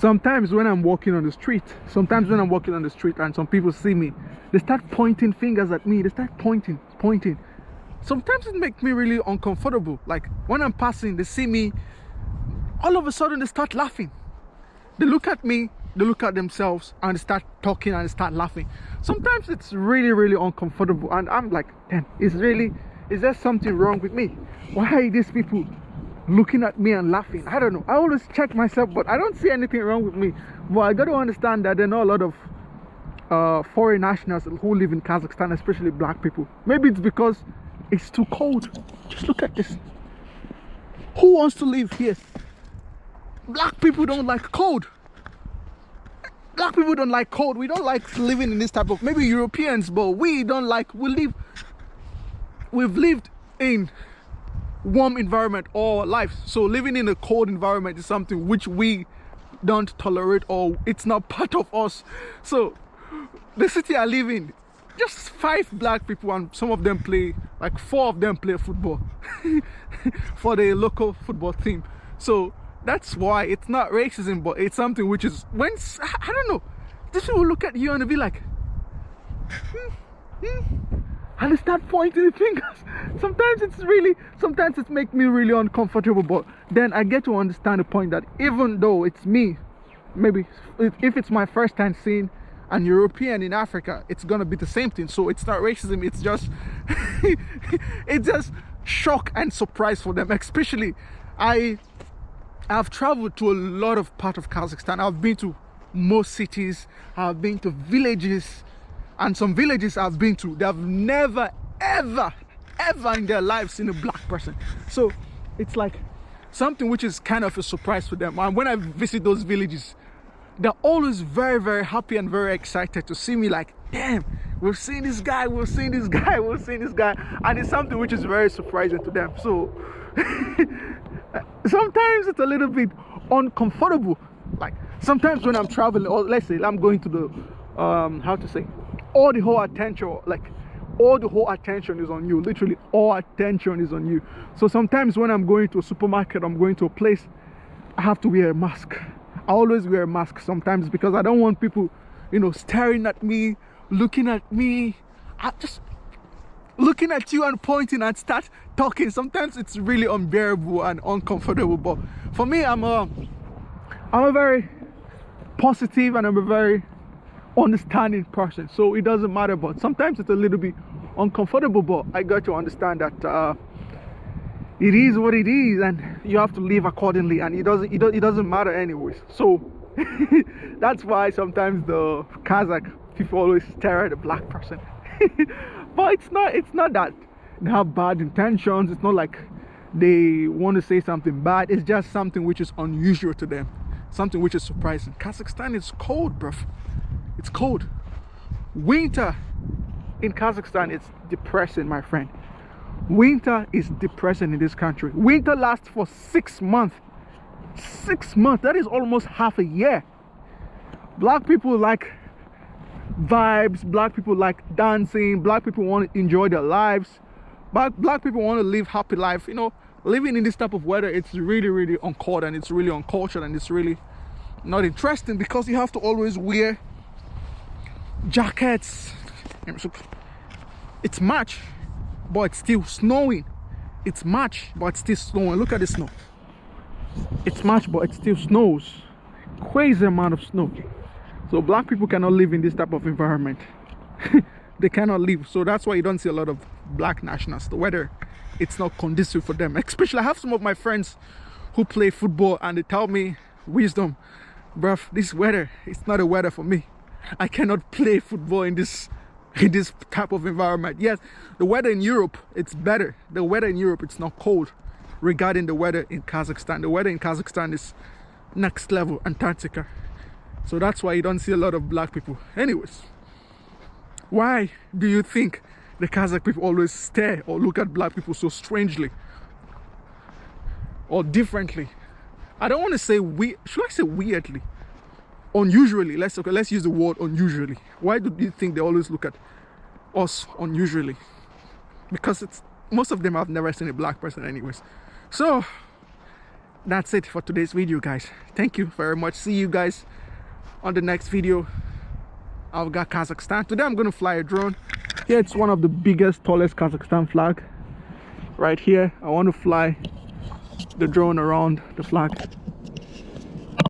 Sometimes when I'm walking on the street, and some people see me, they start pointing fingers at me. They start pointing. Sometimes it makes me really uncomfortable. Like when I'm passing, they see me, all of a sudden they start laughing. They look at me, they look at themselves, and they start talking and they start laughing. Sometimes it's really, really uncomfortable, and I'm like, damn, is there something wrong with me? Why are these people looking at me and laughing? I don't know. I always check myself, but I don't see anything wrong with me. But I got to understand that there are not a lot of foreign nationals who live in Kazakhstan, especially black people. Maybe it's because it's too cold. Just look at this. Who wants to live here? Black people don't like cold. Black people don't like cold. We don't like living in this type of, maybe Europeans, but we don't like, we've lived in warm environment all life. So living in a cold environment is something which we don't tolerate, or it's not part of us. So the city I live in, just 5 black people, and some of them play, like 4 of them play football for the local football team. So that's why it's not racism, but it's something which is, when, I don't know, these people look at you and they'll be like, and they start pointing the fingers. Sometimes it makes me really uncomfortable, but then I get to understand the point that even though it's me, maybe if it's my first time seeing an European in Africa, it's gonna be the same thing. So it's not racism, it's just it's just shock and surprise for them. Especially I've traveled to a lot of part of Kazakhstan. I've been to most cities, I've been to villages, and some villages I've been to, they've never ever in their lives seen a black person. So it's like something which is kind of a surprise for them. And when I visit those villages, they're always very, very happy and very excited to see me. Like, damn, we've seen this guy, and it's something which is very surprising to them. So sometimes it's a little bit uncomfortable. Like sometimes when I'm traveling, or let's say I'm going to the all the whole attention is on you. Literally all attention is on you. So sometimes when I'm going to a supermarket, I'm going to a place, I have to wear a mask. I always wear a mask sometimes because I don't want people, staring at me, looking at me, just looking at you and pointing and start talking. Sometimes it's really unbearable and uncomfortable. But for me, I'm a very positive and I'm a very understanding person, so it doesn't matter. But sometimes it's a little bit uncomfortable, but I got to understand that it is what it is, and you have to live accordingly, and it doesn't matter anyways. So that's why sometimes the Kazakh people always stare at a black person. But it's not that they have bad intentions. It's not like they want to say something bad. It's just something which is unusual to them, something which is surprising. Kazakhstan is cold, bruv. It's cold. Winter in Kazakhstan is depressing, my friend. Winter is depressing in this country. Winter lasts for 6 months. 6 months, that is almost half a year. Black people like vibes, black people like dancing, black people want to enjoy their lives, black people want to live happy life. Living in this type of weather, it's really, really uncalled, and it's really uncultured, and it's really not interesting because you have to always wear jackets. It's March, but it's still snowing. It's March, but it's still snowing. Look at the snow. It's March, but it still snows. Crazy amount of snow. So black people cannot live in this type of environment. They cannot live. So that's why you don't see a lot of black nationals. The weather, it's not conducive for them. Especially, I have some of my friends who play football, and they tell me, wisdom, bruv, this weather, it's not a weather for me. I cannot play football in this type of environment. Yes, the weather in Europe, it's better. The weather in Europe, it's not cold regarding the weather in Kazakhstan. The weather in Kazakhstan is next level, Antarctica. So that's why you don't see a lot of black people. Anyways, why do you think the Kazakh people always stare or look at black people so strangely or differently? I don't want to say should I say weirdly? Unusually. Let's use the word unusually. Why do you think they always look at us unusually? Because most of them have never seen a black person anyways. So that's it for today's video, guys. Thank you very much. See you guys on the next video. I've got Kazakhstan. Today I'm going to fly a drone. Here it's one of the biggest, tallest Kazakhstan flag. Right here, I want to fly the drone around the flag.